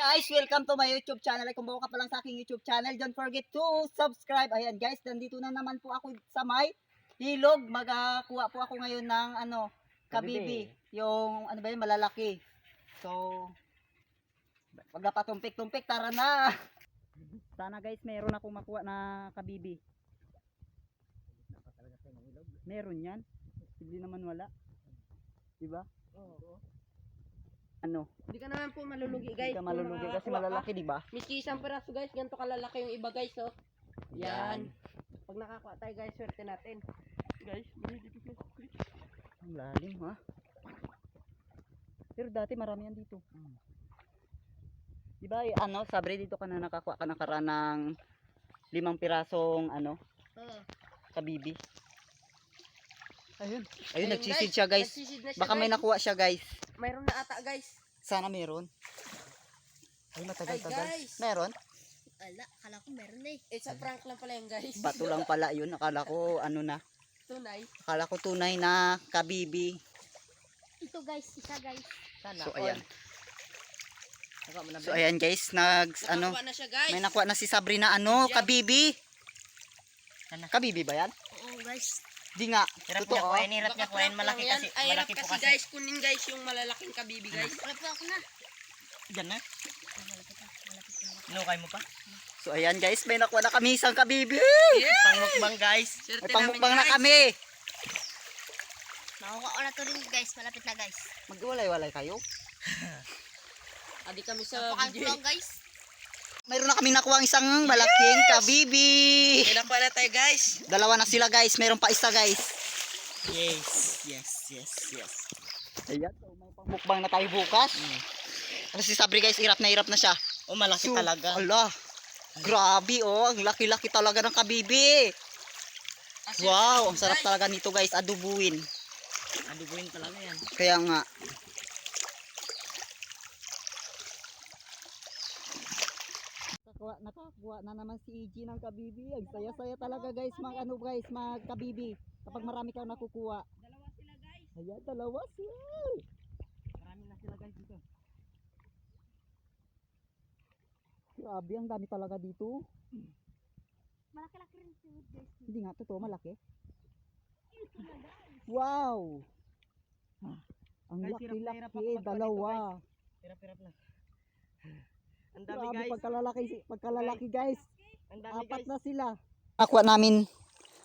Guys, welcome to my YouTube channel. Kung bago ka pa lang sa aking YouTube channel, don't forget to subscribe. Ayan guys, nandito na naman po ako sa may ilog. Magakuha po ako ngayon ng kabibi. Yung ano ba yun, malalaki. So, wag na pa tumpik-tumpik, tara na. Sana guys, meron akong makuha na kabibi. Meron yan. Hindi naman wala. Diba? Oo. Ano? Hindi ka naman po malulugi guys. Hindi ka malulugi kasi malalaki, di ba? Miski isang piraso guys, ganito kalalaki yung iba guys, oh. Yan. Pag nakakuha tayo guys, swerte natin. Guys, dito guys. Ang lalim ha. Pero dati marami yan dito. Di ba sabre dito ka na nakakuha ka nakaraan ng 5 pirasong kabibi. Ayun. Ayun, nagsisid siya guys. Baka may nakuha siya guys. Mayroon na ata guys. Sana meron. Ay, matagal-tagal. Guys. Meron? Ala, akala ko meron eh. Sa prank lang pala yung guys. Bato lang pala yun. Akala ko na. Tunay. Akala ko tunay na kabibi. Ito guys, isa guys. Sana. So ayan. Na So ayan guys, nakakuha na siya guys. may nakuha na si Sabrina kabibi. Kabibi ba yan? Oo guys. Di nga. Hirap Totoo. niya kuhain, malaki kasi. Ay, Malaki po kasi. guys, kunin guys yung malalaking kabibi guys. Malapit ako na. Diyan na. Malapit na. Inukay mo pa. So ayan guys, may nakuha na kami isang kabibi. Pangmukbang guys. May pangmukbang na kami. Makuha ko na to rin guys. Malapit na guys. Magwalay-walay kayo. Adi kami sa video. Napaka-vlog guys. Mayroon na kami nakuha isang malaking kabibi. Kailan pa na tayo guys? Dalawa na sila guys, mayroon pa isa guys. Yes. Ayan, so may pangmukbang na tayo bukas. Kasi si Sabri guys, hirap na siya. Oh, malaki talaga. Ala, grabe ang laki-laki talaga ng kabibi. Wow, ang sarap talaga nito guys, adubuin. Adubuin talaga yan. Kaya nga. Nakakuha na naman si EG ng kabibi. Ang saya-saya talaga guys, magkabibi. Kapag marami kang nakukuha. Dalawa sila guys. Ayan, dalawa sila. Marami na sila guys dito. Grabe, ang dami talaga dito. Malaki-laki rin si Wood guys. Hindi nga, totoo, malaki. Wow! Ang Guys, hirap na hirap ako laki-laki, magkuha dalawa. Hirap lang. Ang dami Grabe, guys. pagkalalaki guys. Ang dami Apat guys. na sila. Nakuha namin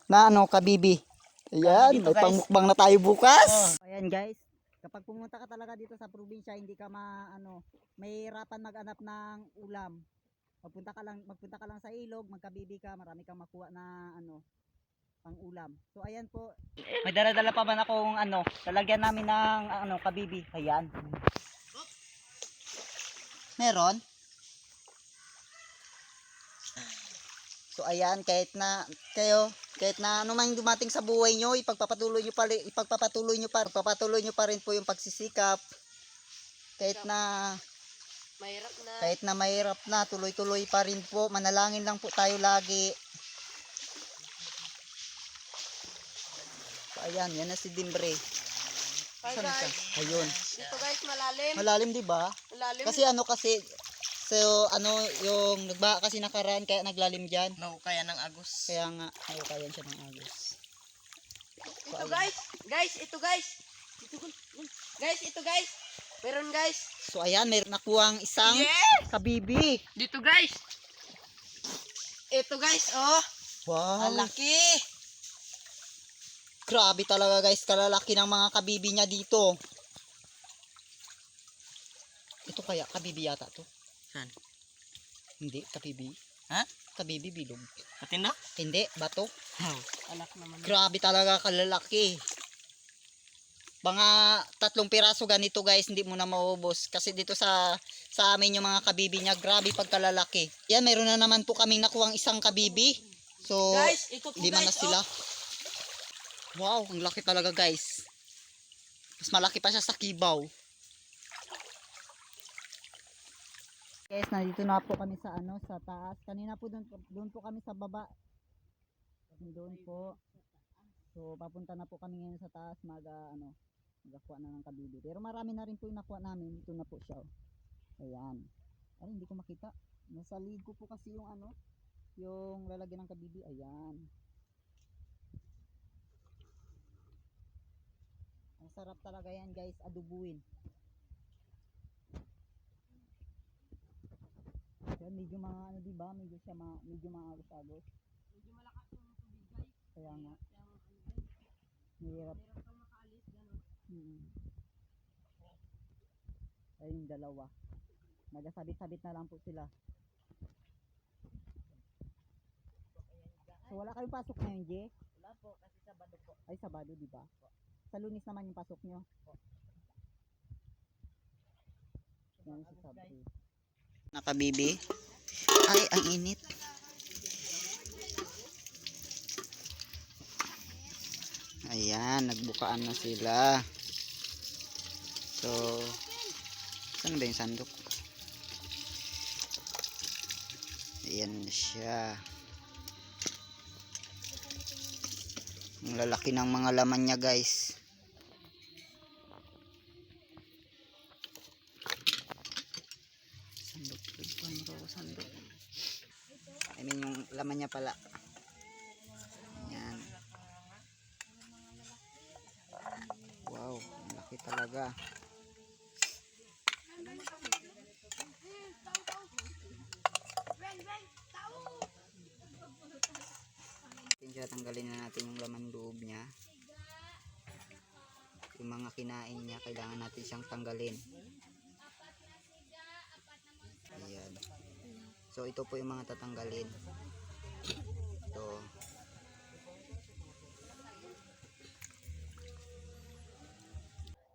na kabibi. Ayan, Dito, may guys. pangmukbang na tayo bukas. Ayan guys, kapag pumunta ka talaga dito sa probinsya, hindi ka mahirapan maghanap ng ulam. Magpunta ka lang sa ilog, magkabibi ka, marami kang makuha na pang ulam. So ayan po. May dala-dala pa man akong lalagyan namin ng kabibi. Ayan. Meron? So ayan, kahit na anumang dumating sa buhay nyo, ipagpapatuloy nyo pa rin po yung pagsisikap. Kahit na mahirap na, tuloy-tuloy pa rin po. Manalangin lang po tayo lagi. So ayan, yan na si Dimbre. Hi Saan siya? guys. Ayun. Dito guys, malalim. Malalim, di ba? Malalim. Kasi yung nagbaha kasi nakaraan kaya naglalim diyan. No, kaya ng agos. Kaya nga, kaya siya ng agos. Ito guys. Guys, ito guys. Guys, ito guys. Meron guys. So ayan, may nakuhang isang kabibi. Dito guys. Ito guys, oh. Wow. Ang laki. Grabe talaga guys, kalalaki ng mga kabibi niya dito. Ito kaya kabibi yata to? Saan? Hindi, kabibi. Ha? Kabibi bilog. Katinda? Hindi, bato. Anak naman. Grabe talaga kalalaki. Mga 3 piraso ganito guys, hindi mo na maubos. Kasi dito sa amin yung mga kabibi niya, grabe pagkalalaki. Yan, meron na naman po kaming nakuhang isang kabibi. So, Guys, ito po 5 na guys, sila. Wow, ang laki talaga guys. Mas malaki pa siya sa kibaw. Guys, nandito na po kami sa sa taas. Kanina po doon po kami sa baba. Doon po. So papunta na po kami ngayon sa taas magakuha na ng kabibi. Pero marami na rin po yung nakuha namin. Dito na po siya. Ayan. Ay, hindi ko makita. Nasa lead ko po kasi yung ano, yung lalagyan ng kabibi. Ayan. Ang sarap talaga yan guys, adubuin. Yan, medyo mga ano diba, medyo siya medyo maagos-agos. Medyo malakas yung tubig guys. Kaya nga, Kaya ano guys, mahirap. hirap kang makaalis, gano'n. Ayun, dalawa. Nagasabit-sabit na lang po sila. So wala kayong pasok ngayon, Je? Wala po, kasi Sabado po. Ay, Sabado, di ba? Sa Lunes naman yung pasok nyo. Yan si Sabri. Nakabibi. Ay, ang init. Ayan, nagbukaan na sila. So, saan ba yung sandok? Ayan na siya. Ang lalaki ng mga laman niya guys. Sandok, sandok. I mean yung laman niya pala. Ayan. Wow, ang laki talaga. Tanggalin na natin yung laman loob niya. Yung mga kinain niya, kailangan natin siyang tanggalin. Ayan. So ito po yung mga tatanggalin. Ito.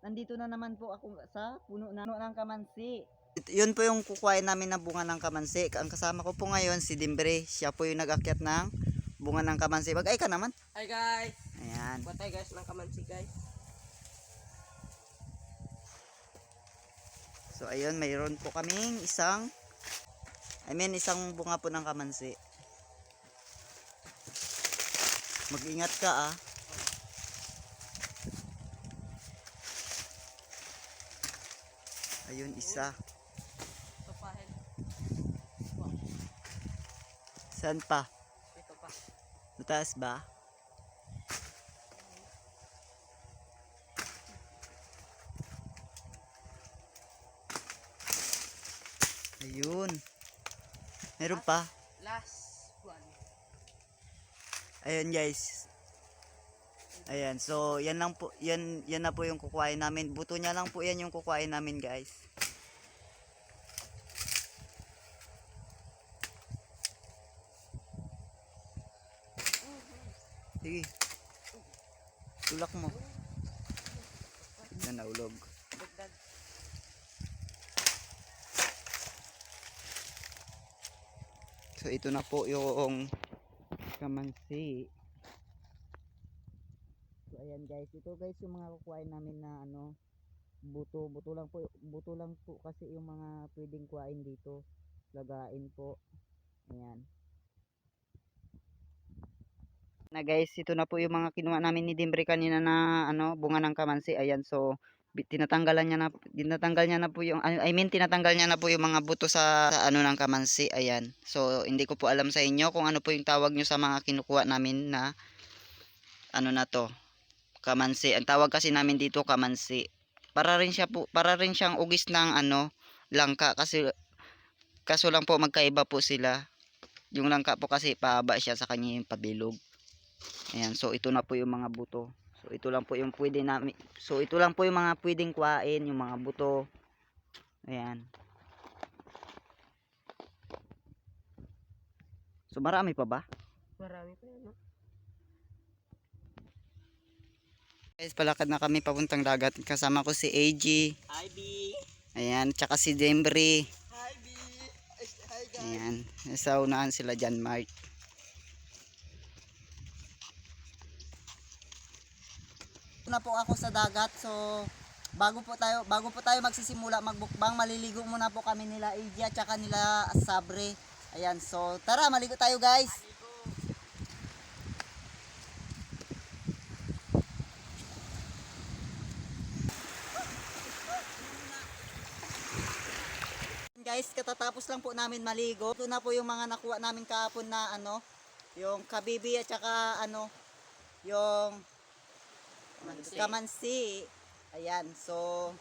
Nandito na naman po ako sa puno ng kamansi. Yun po yung kukuhain namin na bunga ng kamansi. Ang kasama ko po ngayon si Dimbre. Siya po yung nag-akyat ng bunga ng kamansi. Mag-ay ka naman. Hi guys! Ayan. Patay guys ng kamansi guys. So ayun, mayroon po kaming isang bunga po ng kamansi. Mag-ingat ka ah. Ayun, isa. Tupahin. Saan pa? Ito pa. Mataas ba? Ayun. Meron pa. Last one. Ayun guys. Ayan, so yan lang po, yan na po yung kukuhain namin. Buto niya lang po yan yung kukuhain namin, guys. Sige. Tulak mo. Yan, naulog. Dagdag. So ito na po yung kamansi. So ayan guys, ito guys yung mga kukuhain namin na ano, buto lang po kasi yung mga pwedeng kuhain dito. Lagain po. Ayan. Na guys, ito na po yung mga kinuha namin ni Dimbre kanina na ano, bunga ng kamansi. Ayan, so tinatanggal niya na po yung tinatanggal niya na po yung mga buto sa ano ng kamansi. Ayan. So hindi ko po alam sa inyo kung ano po yung tawag nyo sa mga kinukuha namin na ano na to, kamansi. Ang tawag kasi namin dito kamansi. Para rin siyang ugis ng ano, langka kasi kaso lang po magkaiba po sila. Yung langka po kasi pahaba siya, sa kanya yung pabilog. Ayan, so ito na po yung mga buto. So ito lang po yung mga pwedeng kuhain, yung mga buto. Ayan. So marami pa ba? Marami pa yan, no? Guys, palakad na kami papuntang dagat. Kasama ko si AG. Hi, B. Ayan, tsaka si Dembry. Hi, B. Hi, guys. Ayan, nasa unahan sila dyan, Mark. Na po ako sa dagat, so bago po tayo magsisimula magbukbang, maliligo muna po kami nila AG at tsaka nila Sabre. Ayan, so tara, maligo tayo guys. Guys, katatapos lang po namin maligo. Ito na po yung mga nakuha namin kahapon na ano, yung kabibi at saka ano, yung kamansi. Ayan, so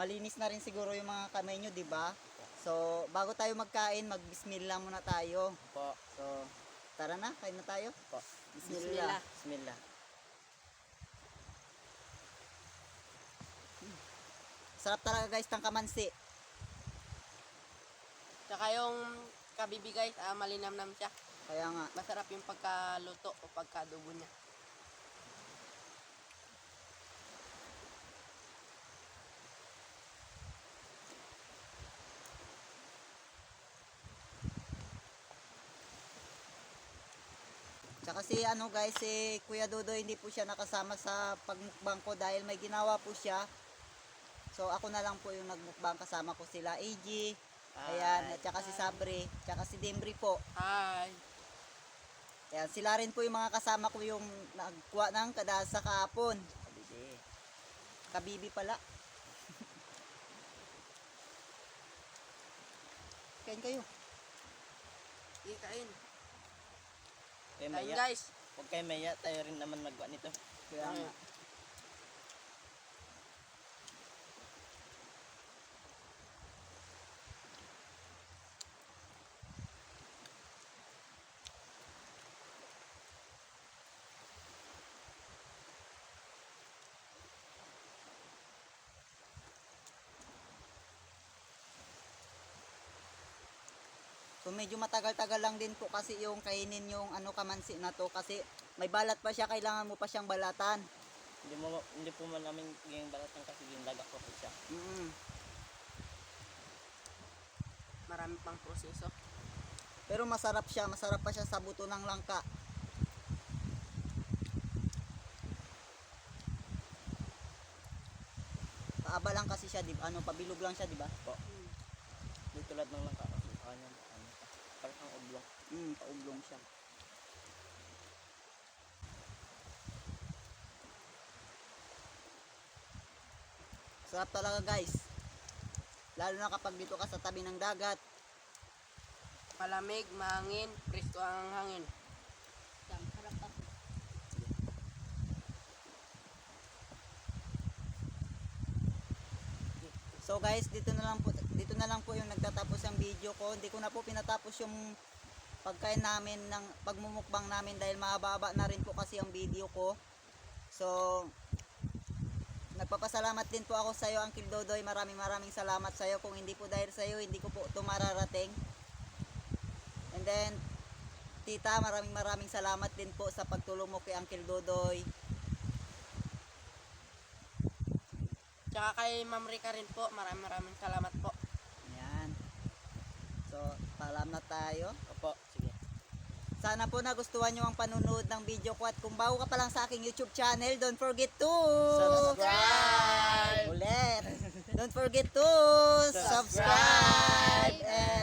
malinis na rin siguro yung mga kamay nyo, di ba? So, bago tayo magkain, mag-bismillah muna tayo. Po. So, tara na, kain na tayo. Po. Bismillah. Bismillah. Sarap talaga guys ng kamansi. Tsaka yung kabibi guys, malinamnam siya. Kaya nga. Masarap yung pagkaluto o pagkadubo niya. Tsaka si ano guys, si Kuya Dodo hindi po siya nakasama sa pagmukbang ko dahil may ginawa po siya. So ako na lang po yung nagmukbang, kasama ko sila AG, ayan, at saka si Sabri, tsaka si Dembri po. Hi! Ayan, sila rin po yung mga kasama ko yung nagkuha ng kadasa kahapon. Kabibi. Kabibi pala. Kain kayo. Ikain. Kaya Kain maya. guys. Huwag kayo maya. Tayo rin naman magwa nito. Kaya nga. So medyo matagal-tagal lang din po kasi yung kainin yung ano kamansi na to kasi may balat pa siya, kailangan mo pa siyang balatan. Hindi po man namin yung balatan kasi yung laga ko po siya. Marami pang proseso. Pero masarap siya, masarap pa siya sa buto ng langka. Paaba lang kasi siya, di ba? Ano, pabilog lang siya, di ba? Po. Di tulad ng langka kasi sa kanya. Parang ang oblong. Paublong siya. Sarap talaga guys. Lalo na kapag dito ka sa tabi ng dagat. Malamig, mahangin, presko ang hangin. Sarap pa. So guys, dito na lang po yung nagtatapos ang video ko. Hindi ko na po pinatapos yung pagkain namin ng pagmumukbang namin dahil mahaba-haba na rin po kasi ang video ko. So nagpapasalamat din po ako sa iyo, Uncle Dodoy. Maraming salamat sa iyo. Kung hindi po dahil sa iyo, hindi ko po ito mararating. And then Tita, maraming salamat din po sa pagtulong mo kay Uncle Dodoy. Tsaka kay Ma'am Rica rin po, maraming salamat po. Ayan. So, paalam na tayo. Opo. Sige. Sana po nagustuhan nyo ang panunood ng video ko. At kung bago ka pa lang sa aking YouTube channel, don't forget to Subscribe! Ulit. Don't forget to subscribe and